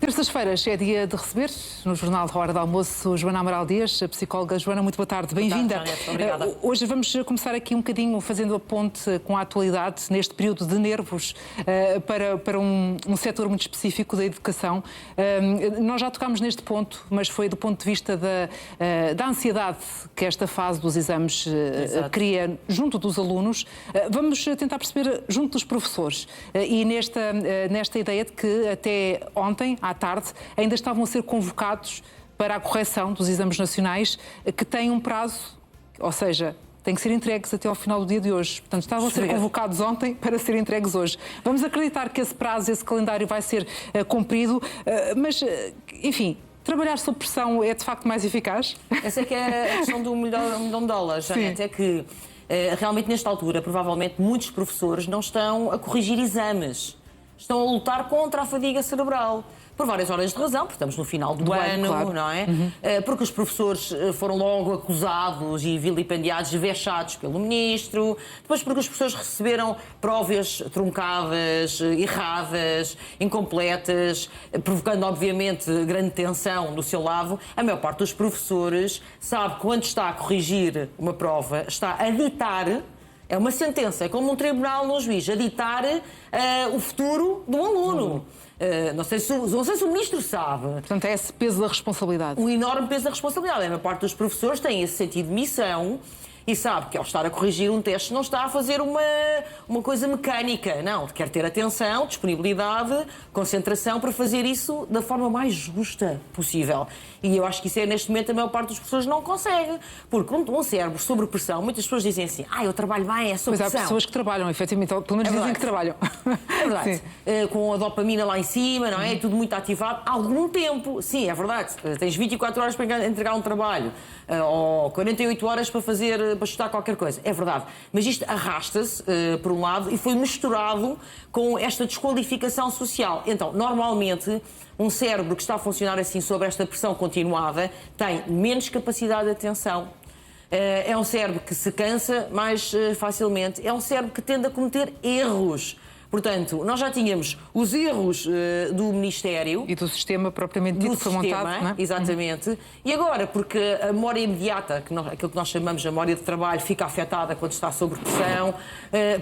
Terças-feiras é dia de receber, no Jornal da Hora do Almoço, Joana Amaral Dias, a psicóloga. Joana, muito boa tarde, bem-vinda. Obrigada. Hoje vamos começar aqui um bocadinho fazendo a ponte com a atualidade, neste período de nervos, para um setor muito específico da educação. Nós já tocámos neste ponto, mas foi do ponto de vista da ansiedade que esta fase dos exames cria junto dos alunos. Vamos tentar perceber junto dos professores e nesta ideia de que até ontem, à tarde, ainda estavam a ser convocados para a correção dos exames nacionais, que têm um prazo, ou seja, têm que ser entregues até ao final do dia de hoje. Portanto, estavam a ser convocados ontem para serem entregues hoje. Vamos acreditar que esse prazo, esse calendário vai ser cumprido, mas, enfim, trabalhar sob pressão é de facto mais eficaz? Essa é que é a questão do milhão de dólares, Janete, é que realmente nesta altura, provavelmente, muitos professores não estão a corrigir exames. Estão a lutar contra a fadiga cerebral. Por várias horas de razão, porque estamos no final do ano, claro. Não é? Porque os professores foram logo acusados e vilipendiados, vexados pelo ministro. Depois porque os professores receberam provas truncadas, erradas, incompletas, provocando, obviamente, grande tensão do seu lado. A maior parte dos professores sabe que quando está a corrigir uma prova, está a ditar. É uma sentença, é como um tribunal ou um juiz, a ditar o futuro do aluno. Não sei se o ministro sabe. Portanto, é esse peso da responsabilidade. O enorme peso da responsabilidade. A maior parte dos professores tem esse sentido de missão e sabe que ao estar a corrigir um teste não está a fazer uma coisa mecânica. Não, quer ter atenção, disponibilidade, concentração para fazer isso da forma mais justa possível. E eu acho que isso é, neste momento, a maior parte dos professores não consegue. Porque um cérebro sob pressão, muitas pessoas dizem assim, eu trabalho bem, é sob pressão. Mas há pessoas que trabalham, efetivamente, pelo menos dizem que trabalham. É verdade. Com a dopamina lá em cima, não é? Tudo muito ativado. Há algum tempo, sim, é verdade. Tens 24 horas para entregar um trabalho, ou 48 horas para estudar qualquer coisa. É verdade. Mas isto arrasta-se, por um lado, e foi misturado com esta desqualificação social. Então, normalmente, um cérebro que está a funcionar assim sob esta pressão continuada tem menos capacidade de atenção. É um cérebro que se cansa mais facilmente. É um cérebro que tende a cometer erros. Portanto, nós já tínhamos os erros do Ministério... E do sistema propriamente dito, que foi montado, não é? Exatamente. E agora, porque a memória imediata, aquilo que nós chamamos de memória de trabalho, fica afetada quando está sob pressão,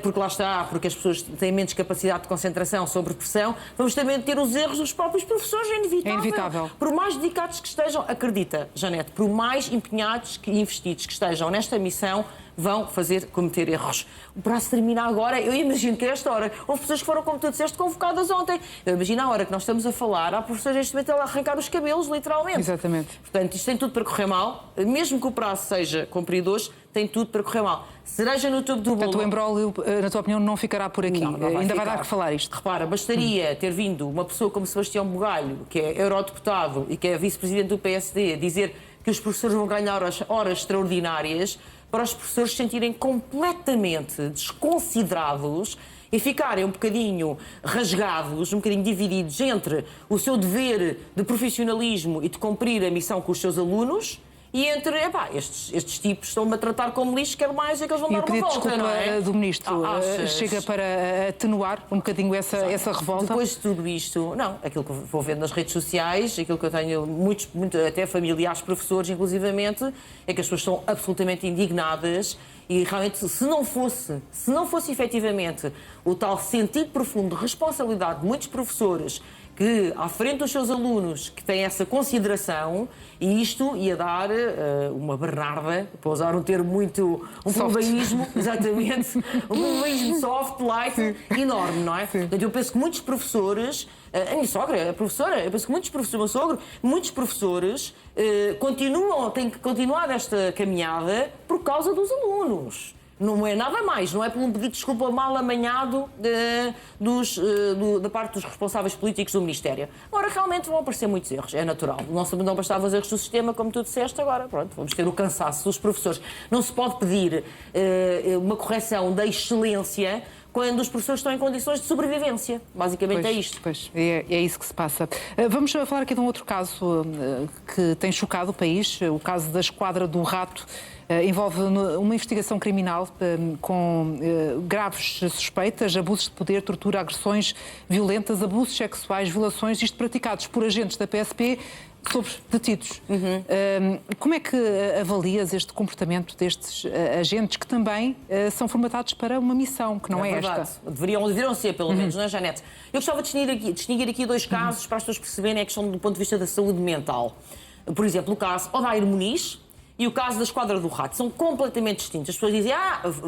porque lá está, porque as pessoas têm menos capacidade de concentração sob pressão, vamos também ter os erros dos próprios professores, é inevitável. É inevitável. Por mais dedicados que estejam, acredita, Janete, por mais empenhados e investidos que estejam nesta missão, vão cometer erros. O prazo termina agora, eu imagino que a esta hora, houve pessoas que foram, como tu disseste, convocadas ontem. Eu imagino a hora que nós estamos a falar, há professores neste momento a arrancar os cabelos, literalmente. Exatamente. Portanto, isto tem tudo para correr mal, mesmo que o prazo seja cumprido hoje, tem tudo para correr mal. Cereja no topo do bolo. Portanto, o embrólio, na tua opinião, não ficará por aqui. Não Ainda ficar. vai dar que falar isto. Repara, bastaria ter vindo uma pessoa como Sebastião Bugalho, que é eurodeputado e que é vice-presidente do PSD, dizer que os professores vão ganhar horas extraordinárias, para os professores se sentirem completamente desconsiderados e ficarem um bocadinho rasgados, um bocadinho divididos entre o seu dever de profissionalismo e de cumprir a missão com os seus alunos e entre, estes tipos estão-me a tratar como lixo, quero mais é que eles vão dar uma volta, desculpa, não é? Do ministro chega para atenuar um bocadinho essa revolta? Depois de tudo isto, não, aquilo que vou vendo nas redes sociais, aquilo que eu tenho muitos até familiares, professores, inclusivamente, é que as pessoas estão absolutamente indignadas e realmente, se não fosse efetivamente o tal sentido profundo de responsabilidade de muitos professores que, à frente dos seus alunos, que têm essa consideração, e isto ia dar uma bernarda, para usar um termo muito... um plebeísmo, exatamente, um plebeísmo soft, light, enorme, não é? Portanto, eu penso que muitos professores... A minha sogra é professora, eu penso que muitos professores, o meu sogro, muitos professores têm que continuar esta caminhada por causa dos alunos. Não é nada mais, não é por um pedido de desculpa mal amanhado da parte dos responsáveis políticos do Ministério. Agora, realmente vão aparecer muitos erros, é natural. Não bastavam os erros do sistema, como tu disseste, agora, pronto, vamos ter o cansaço dos professores. Não se pode pedir uma correção da excelência quando os professores estão em condições de sobrevivência. Basicamente é isto. Pois, é isso que se passa. Vamos falar aqui de um outro caso que tem chocado o país, o caso da Esquadra do Rato. Envolve uma investigação criminal com graves suspeitas, abusos de poder, tortura, agressões violentas, abusos sexuais, violações, isto praticados por agentes da PSP sobre detidos. Como é que avalias este comportamento destes agentes que também são formatados para uma missão, que não é esta? Deveriam ser, pelo menos, não é, Janete? Eu gostava de distinguir aqui dois casos para as pessoas perceberem a questão do ponto de vista da saúde mental. Por exemplo, o caso Odair Muniz e o caso da Esquadra do Rato. São completamente distintos. As pessoas dizem,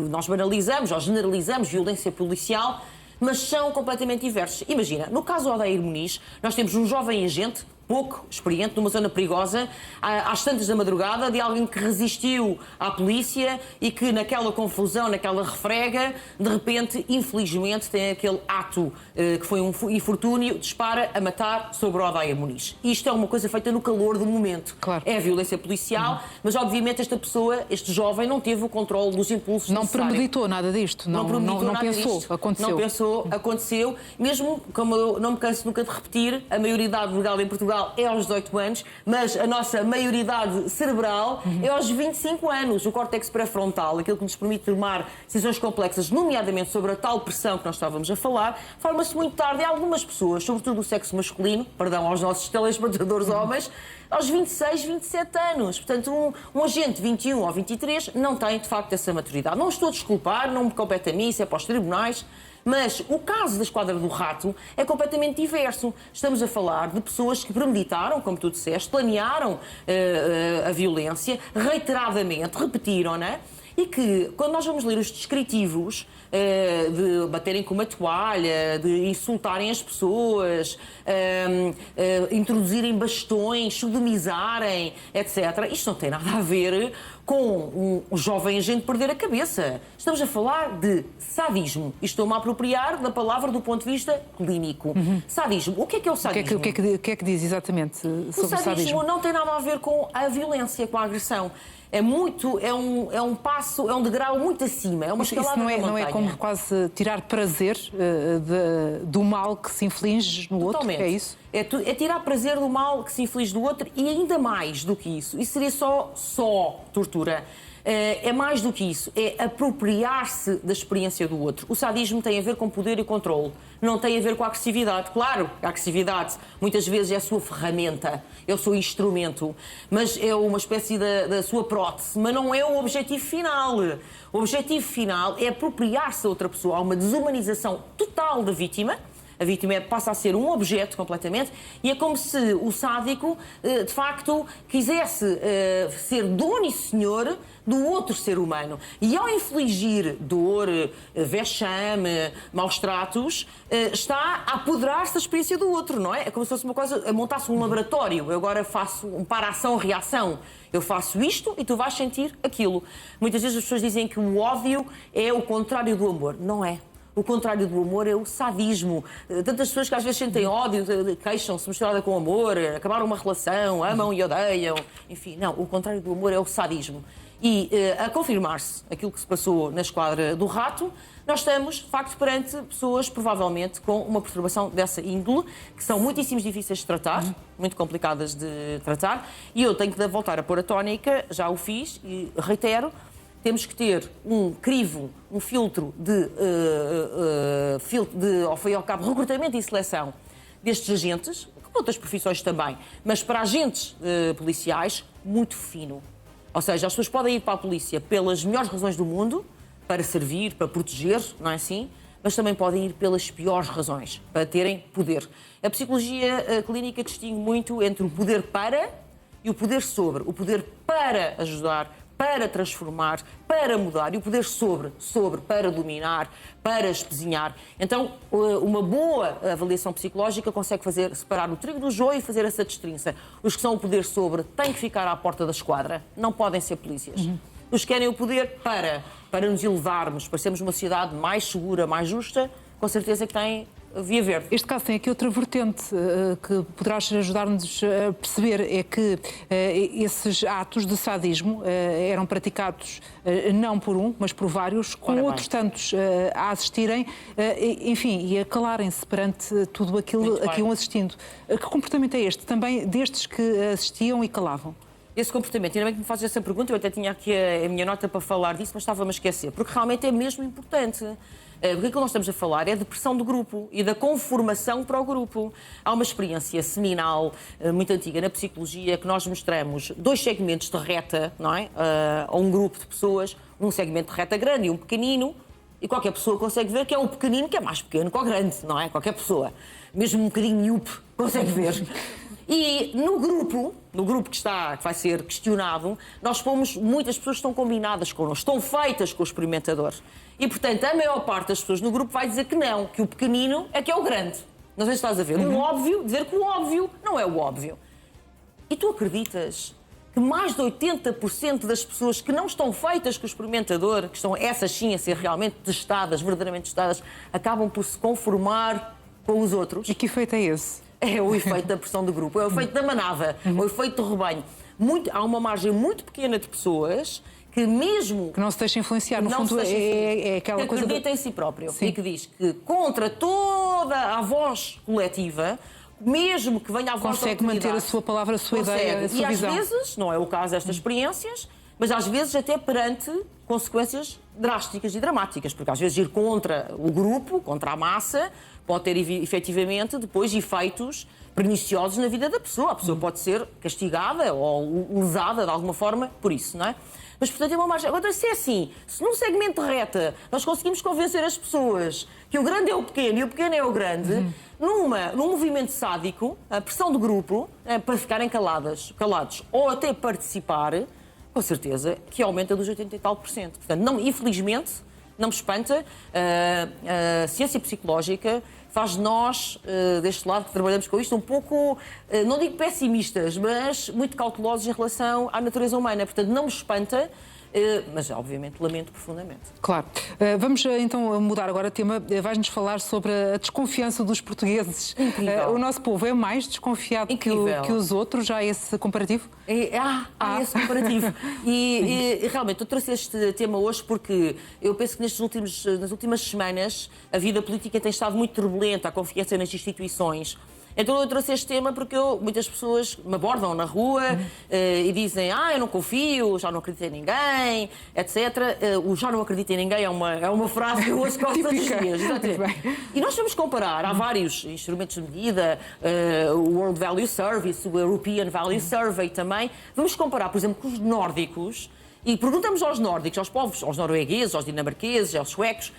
nós banalizamos ou generalizamos violência policial, mas são completamente diversos. Imagina, no caso do Odair Muniz, nós temos um jovem agente, pouco experiente, numa zona perigosa, às tantas da madrugada, de alguém que resistiu à polícia e que naquela confusão, naquela refrega, de repente, infelizmente, tem aquele ato que foi um infortúnio, dispara a matar sobre o Odair Muniz. Isto é uma coisa feita no calor do momento. Claro. É violência policial, mas obviamente esta pessoa, este jovem, não teve o controle dos impulsos necessários. Não premeditou nada disto, não pensou, disto. aconteceu. Não pensou, aconteceu. Mesmo, como eu não me canso nunca de repetir, a maioridade legal em Portugal é aos 18 anos, mas a nossa maioridade cerebral é aos 25 anos. O córtex pré-frontal, aquilo que nos permite tomar decisões complexas, nomeadamente sobre a tal pressão que nós estávamos a falar, forma-se muito tarde. E algumas pessoas, sobretudo o sexo masculino, perdão aos nossos telespectadores homens, aos 26, 27 anos. Portanto, um agente de 21 ou 23 não tem, de facto, essa maturidade. Não estou a desculpar, não me compete a mim, isso é para os tribunais. Mas o caso da Esquadra do Rato é completamente diverso. Estamos a falar de pessoas que premeditaram, como tu disseste, planearam a violência, reiteradamente, repetiram-na, e que, quando nós vamos ler os descritivos de baterem com uma toalha, de insultarem as pessoas, introduzirem bastões, sodomizarem, etc., isto não tem nada a ver com um jovem agente perder a cabeça. Estamos a falar de sadismo. E estou-me a apropriar da palavra do ponto de vista clínico. Sadismo. O que é o sadismo? O que é que diz exatamente sobre o sadismo? O sadismo não tem nada a ver com a violência, com a agressão. É um passo, é um degrau muito acima, é uma escalada da montanha. Não é como quase tirar prazer do mal que se inflige no outro? É isso? É tirar prazer do mal que se inflige do outro e ainda mais do que isso. Isso seria só tortura. É mais do que isso, é apropriar-se da experiência do outro. O sadismo tem a ver com poder e controle, não tem a ver com a agressividade. Claro, a agressividade muitas vezes é a sua ferramenta, é o seu instrumento, mas é uma espécie da sua prótese, mas não é o objetivo final. O objetivo final é apropriar-se da outra pessoa. Há uma desumanização total da vítima. A vítima passa a ser um objeto completamente e é como se o sádico, de facto, quisesse ser dono e senhor do outro ser humano. E ao infligir dor, vexame, maus tratos, está a apoderar-se da experiência do outro, não é? É como se fosse uma coisa, montasse um laboratório. Eu agora faço um para-ação-reação. Eu faço isto e tu vais sentir aquilo. Muitas vezes as pessoas dizem que o ódio é o contrário do amor. Não é. O contrário do amor é o sadismo. Tantas pessoas que às vezes sentem ódio, queixam-se misturada com amor, acabaram uma relação, amam e odeiam. Enfim, não, o contrário do amor é o sadismo. E a confirmar-se aquilo que se passou na Esquadra do Rato, nós estamos, de facto, perante pessoas, provavelmente, com uma perturbação dessa índole, que são muitíssimo difíceis de tratar, muito complicadas de tratar, e eu tenho que voltar a pôr a tónica, já o fiz, e reitero, temos que ter um crivo, um filtro ao fim e ao cabo, recrutamento e seleção destes agentes, como outras profissões também, mas para agentes policiais, muito fino. Ou seja, as pessoas podem ir para a polícia pelas melhores razões do mundo, para servir, para proteger, não é assim? Mas também podem ir pelas piores razões, para terem poder. A psicologia clínica distingue muito entre o poder para e o poder sobre. O poder para ajudar, para transformar, para mudar, e o poder sobre, para dominar, para espezinhar. Então, uma boa avaliação psicológica consegue separar o trigo do joio e fazer essa destrinça. Os que são o poder sobre têm que ficar à porta da esquadra, não podem ser polícias. Os que querem o poder para nos elevarmos, para sermos uma sociedade mais segura, mais justa, com certeza que têm via verde. Este caso tem aqui outra vertente que poderás ajudar-nos a perceber, é que esses atos de sadismo eram praticados não por um, mas por vários, com outros tantos a assistirem, enfim, e a calarem-se perante tudo aquilo a que iam assistindo. Que comportamento é este? Também destes que assistiam e calavam? Esse comportamento, ainda bem que me fazes essa pergunta, eu até tinha aqui a minha nota para falar disso, mas estava-me a esquecer, porque realmente é mesmo importante. Porque aquilo que nós estamos a falar é de pressão do grupo e da conformação para o grupo. Há uma experiência seminal, muito antiga na psicologia, que nós mostramos 2 segmentos de reta, não é? A um grupo de pessoas, um segmento de reta grande e um pequenino, e qualquer pessoa consegue ver que é o pequenino que é mais pequeno que o grande, não é? Qualquer pessoa, mesmo um bocadinho miúpe, consegue ver. E no grupo que vai ser questionado, nós pomos muitas pessoas que estão combinadas connosco, estão feitas com o experimentador. E, portanto, a maior parte das pessoas no grupo vai dizer que não, que o pequenino é que é o grande. Não sei se estás a ver. O óbvio, dizer que o óbvio não é o óbvio. E tu acreditas que mais de 80% das pessoas que não estão feitas com o experimentador, que estão essas sim a ser realmente testadas, verdadeiramente testadas, acabam por se conformar com os outros? E que efeito é esse? É o efeito da pressão do grupo, é o efeito da manada, o efeito do rebanho. Há uma margem muito pequena de pessoas que mesmo... Que não se deixam influenciar, no fundo é aquela coisa... Que acredita em si próprio. Sim. E que diz que contra toda a voz coletiva, mesmo que venha a voz da autoridade... Consegue manter a sua palavra, a sua ideia, a sua visão. E às vezes, não é o caso destas experiências, mas às vezes até perante consequências drásticas e dramáticas, porque às vezes ir contra o grupo, contra a massa, pode ter efetivamente depois efeitos perniciosos na vida da pessoa. A pessoa pode ser castigada ou lesada de alguma forma por isso, não é? Mas, portanto, é uma margem. Agora, se é assim, se num segmento de reta nós conseguimos convencer as pessoas que o grande é o pequeno e o pequeno é o grande, num movimento sádico, a pressão do grupo, para ficarem calados ou até participar, com certeza que aumenta dos 80 e tal %. Portanto, não, infelizmente, não me espanta, a ciência psicológica faz de nós, deste lado que trabalhamos com isto, um pouco, não digo pessimistas, mas muito cautelosos em relação à natureza humana. Portanto, não me espanta, mas obviamente lamento profundamente. Claro. Vamos então mudar agora de tema. Vais-nos falar sobre a desconfiança dos portugueses. Incrível. O nosso povo é mais desconfiado que os outros? Já há esse comparativo? Há esse comparativo. E realmente eu trouxe este tema hoje porque eu penso que nas últimas semanas a vida política tem estado muito turbulenta, a confiança nas instituições. Então eu trouxe este tema porque muitas pessoas me abordam na rua e dizem eu não confio, já não acredito em ninguém, etc. O já não acredito em ninguém é uma frase que eu ouço quase todos os dias. E nós vamos comparar, há vários instrumentos de medida, o World Value Service, o European Value Survey também. Vamos comparar, por exemplo, com os nórdicos e perguntamos aos nórdicos, aos povos, aos noruegueses, aos dinamarqueses, aos suecos,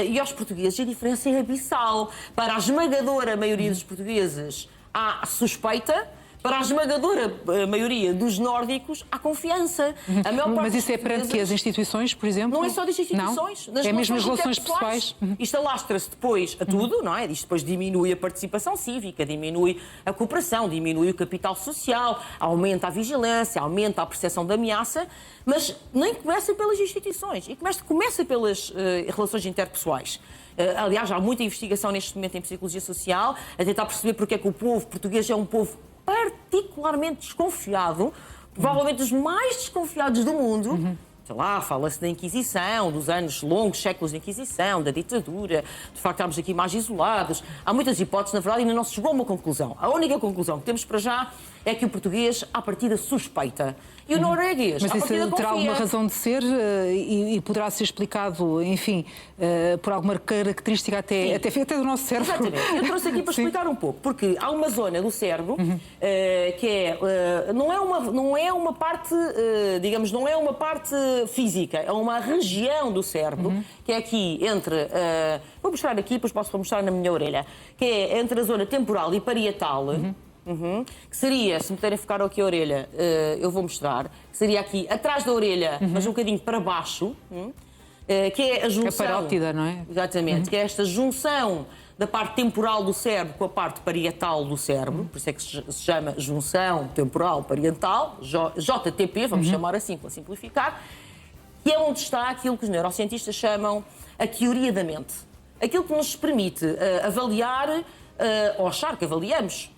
e aos portugueses a diferença é abissal. Para a esmagadora maioria dos portugueses há suspeita, para a esmagadora maioria dos nórdicos há confiança. A maior parte Mas isso é perante que as instituições, por exemplo? Não é só das instituições. Não? É mesmo as relações pessoais? Isto alastra-se depois a tudo, não é? Isto depois diminui a participação cívica, diminui a cooperação, diminui o capital social, aumenta a vigilância, aumenta a percepção de ameaça, mas nem começa pelas instituições, e começa pelas relações interpessoais. Aliás, há muita investigação neste momento em psicologia social, a tentar perceber porque é que o povo português é um povo particularmente desconfiado, provavelmente dos mais desconfiados do mundo. Sei lá, fala-se da Inquisição, dos anos longos, séculos de Inquisição, da ditadura, de facto estamos aqui mais isolados. Há muitas hipóteses, na verdade, e ainda não se chegou a uma conclusão. A única conclusão que temos para já é que o português, à partida, suspeita. E o norueguês, mas à partida, isso terá alguma razão de ser e poderá ser explicado, enfim, por alguma característica até do nosso cérebro? Exatamente. Eu trouxe aqui para explicar um pouco, porque há uma zona do cérebro que não é uma parte, digamos, não é uma parte física, é uma região do cérebro que é aqui entre, vou mostrar aqui, depois posso mostrar na minha orelha, que é entre a zona temporal e parietal. Que seria, se me puderem focar aqui a orelha, eu vou mostrar, que seria aqui atrás da orelha, mas um bocadinho para baixo, que é a junção... A parótida, não é? Exatamente, que é esta junção da parte temporal do cérebro com a parte parietal do cérebro, por isso é que se chama junção temporal parietal, JTP, vamos chamar assim para simplificar, que é onde está aquilo que os neurocientistas chamam a teoria da mente. aquilo que nos permite avaliar, ou achar que avaliamos,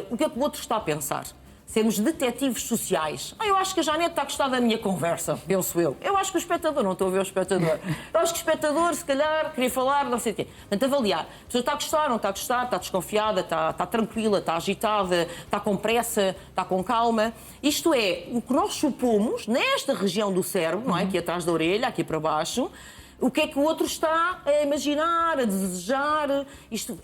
o que é que o outro está a pensar. Sermos detetives sociais. Eu acho que a Janete está a gostar da minha conversa, penso eu. Eu acho que o espectador, não estou a ver o espectador. Eu acho que o espectador, se calhar, queria falar, não sei o quê. Portanto, avaliar. A pessoa está a gostar, não está a gostar, está desconfiada, está tranquila, está agitada, está com pressa, está com calma. Isto é, o que nós supomos nesta região do cérebro, não é? Aqui atrás da orelha, aqui para baixo, o que é que o outro está a imaginar, a desejar.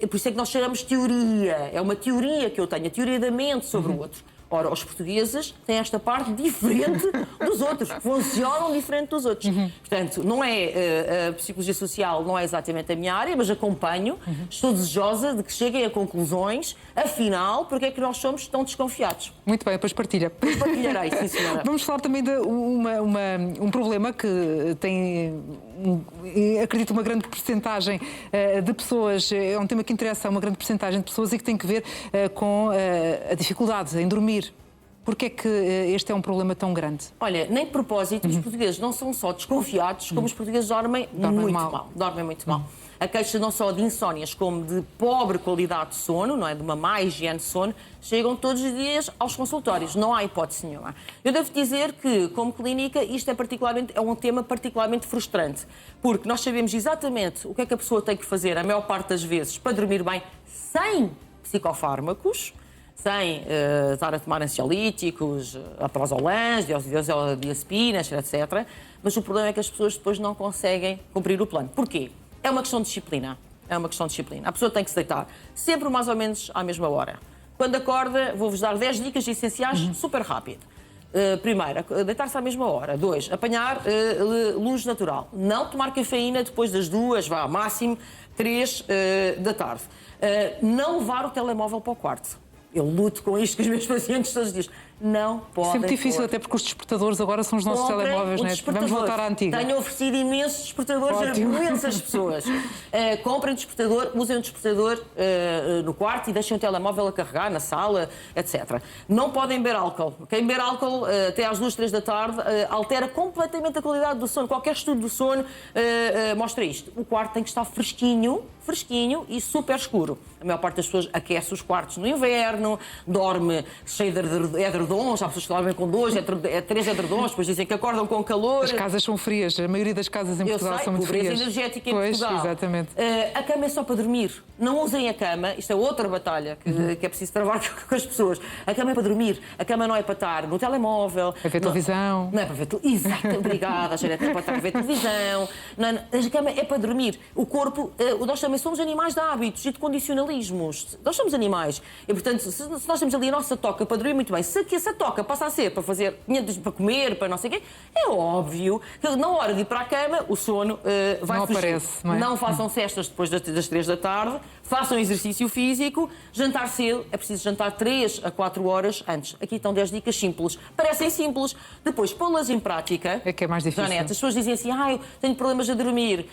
Por isso é que nós chamamos de teoria. É uma teoria que eu tenho, a teoria da mente sobre o outro. Ora, os portugueses têm esta parte diferente dos outros, funcionam diferente dos outros. Portanto, não é a psicologia social não é exatamente a minha área, mas acompanho, estou desejosa de que cheguem a conclusões, afinal, porque é que nós somos tão desconfiados. Muito bem, depois partilha. Partilharei, sim, senhora. Vamos falar também de um problema que tem, acredito, uma grande percentagem de pessoas, é um tema que interessa a uma grande percentagem de pessoas e que tem que ver com a dificuldade em dormir. Porquê é que este é um problema tão grande? Olha, nem de propósito, os portugueses não são só desconfiados, como os portugueses dormem muito mal. Dormem muito mal. A queixa não só de insónias, como de pobre qualidade de sono, não é? De uma má higiene de sono, chegam todos os dias aos consultórios. Não há hipótese nenhuma. Eu devo dizer que, como clínica, isto é um tema particularmente frustrante, porque nós sabemos exatamente o que é que a pessoa tem que fazer, a maior parte das vezes, para dormir bem, sem psicofármacos, sem estar a tomar ansiolíticos, aprazolam, diazepinas, etc. Mas o problema é que as pessoas depois não conseguem cumprir o plano. Porquê? É uma questão de disciplina. É uma questão de disciplina. A pessoa tem que se deitar sempre mais ou menos à mesma hora. Quando acorda, vou-vos dar 10 dicas essenciais super rápido. Primeiro, deitar-se à mesma hora. 2, apanhar luz natural. Não tomar cafeína depois das 2, vá, máximo 3 da tarde. Não levar o telemóvel para o quarto. Eu luto com isto com os meus pacientes todos os dias. Não podem. Sempre difícil, até porque os despertadores agora são os nossos telemóveis, não é? Vamos voltar à antiga. Tenho oferecido imensos despertadores a imensas pessoas. Comprem despertador, usem um despertador no quarto e deixem o telemóvel a carregar na sala, etc. Não podem beber álcool. Quem beber álcool até às 2, 3 da tarde altera completamente a qualidade do sono. Qualquer estudo do sono mostra isto. O quarto tem que estar fresquinho e super escuro. A maior parte das pessoas aquece os quartos no inverno, dorme cheio de edredons, há pessoas que dormem com 2, 3 edredons, depois dizem que acordam com calor. As casas são frias, a maioria das casas em Portugal são muito frias. Pobreza energética em Portugal. Exatamente. A cama é só para dormir. Não usem a cama, isto é outra batalha que é preciso travar com as pessoas. A cama é para dormir, a cama não é para estar no telemóvel. Para ver televisão. Não é para ver televisão. Exato, obrigada, Janete, não é para estar a ver televisão. A cama é para dormir. O corpo, nós também somos animais de hábitos e de condicionalismos. Nós somos animais. E, portanto, se nós temos ali a nossa toca para dormir muito bem, se essa toca passa a ser para fazer, para comer, para não sei o quê, é óbvio que na hora de ir para a cama, o sono vai não fugir. Aparece, não é? Não façam cestas depois das 3 da tarde, façam exercício físico, jantar cedo, é preciso jantar 3 a 4 horas antes. Aqui estão 10 dicas simples. Parecem simples. Depois, pô-las em prática. É que é mais difícil. Janete, as pessoas dizem assim, eu tenho problemas a dormir.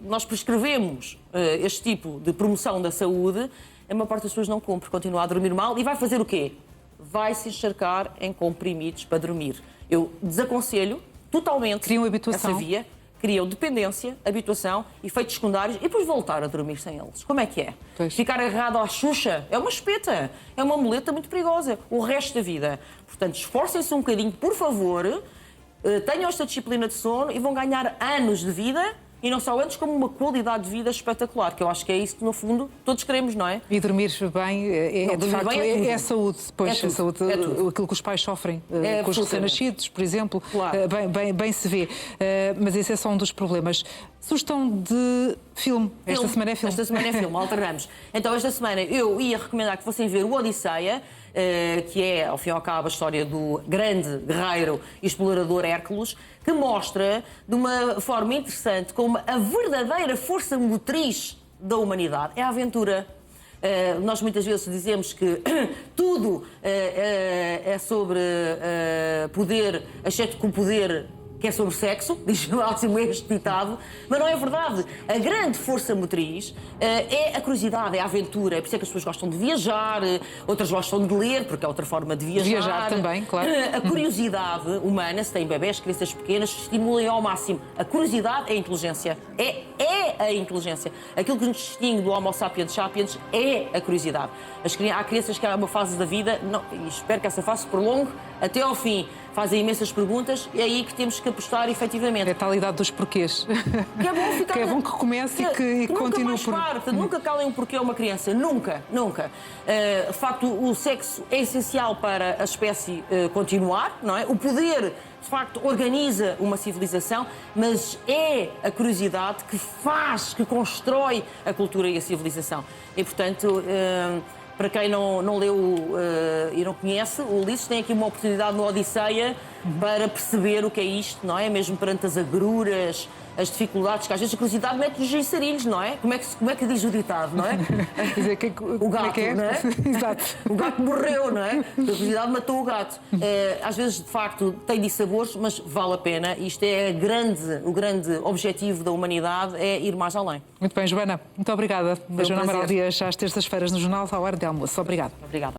Nós prescrevemos este tipo de promoção da saúde, a maior parte das pessoas não cumpre, continua a dormir mal e vai fazer o quê? Vai se encharcar em comprimidos para dormir. Eu desaconselho totalmente essa via. Criam dependência, habituação, efeitos secundários e depois voltar a dormir sem eles. Como é que é? Pois. Ficar agarrado à Xuxa é uma espeta, é uma muleta muito perigosa, o resto da vida. Portanto, esforcem-se um bocadinho, por favor, tenham esta disciplina de sono e vão ganhar anos de vida. E não só antes, como uma qualidade de vida espetacular, que eu acho que é isso que, no fundo, todos queremos, não é? E dormir bem de facto, é saúde. Pois, é saúde, aquilo que os pais sofrem com os recém-nascidos, por exemplo, claro. bem se vê. Mas esse é só um dos problemas. Sugestão de filme. Esta semana é filme. Esta semana é filme, alternamos. Então, esta semana eu ia recomendar que fossem ver o Odisseia, que é, ao fim e ao cabo, a história do grande guerreiro e explorador Hércules, que mostra de uma forma interessante como a verdadeira força motriz da humanidade é a aventura. Nós muitas vezes dizemos que tudo é sobre poder, exceto que o poder que é sobre sexo, diz o máximo este ditado, mas não é verdade. A grande força motriz é a curiosidade, é a aventura. É por isso que as pessoas gostam de viajar, outras gostam de ler, porque é outra forma de viajar. Viajar também, claro. A curiosidade humana, se tem bebés, crianças pequenas, estimulem ao máximo. A curiosidade é a inteligência. É a inteligência. Aquilo que nos distingue do Homo sapiens sapiens é a curiosidade. Há crianças que há uma fase da vida, e espero que essa fase se prolongue até ao fim, fazem imensas perguntas e é aí que temos que apostar efetivamente. É a tal idade dos porquês. Que é bom ficar... Que é bom que comece e que continue por... Nunca calem um porquê a uma criança. Nunca, nunca. De facto, o sexo é essencial para a espécie continuar, não é? O poder, de facto, organiza uma civilização, mas é a curiosidade que faz, que constrói a cultura e a civilização. E, portanto... Para quem não leu e não conhece, o Ulisses tem aqui uma oportunidade no Odisseia para perceber o que é isto, não é? Mesmo perante as agruras, as dificuldades, que às vezes a curiosidade mete-nos geiçarinhos, não é? Como é que diz o ditado, não é? Dizer O gato, é? não é? Exato. O gato morreu, não é? A curiosidade matou o gato. Às vezes, de facto, tem dissabores, mas vale a pena. Isto é o grande objetivo da humanidade, é ir mais além. Muito bem, Joana. Muito obrigada. Da Joana prazer. Amaral Dias, às terças-feiras no Jornal, à hora de almoço. Obrigada. Obrigada.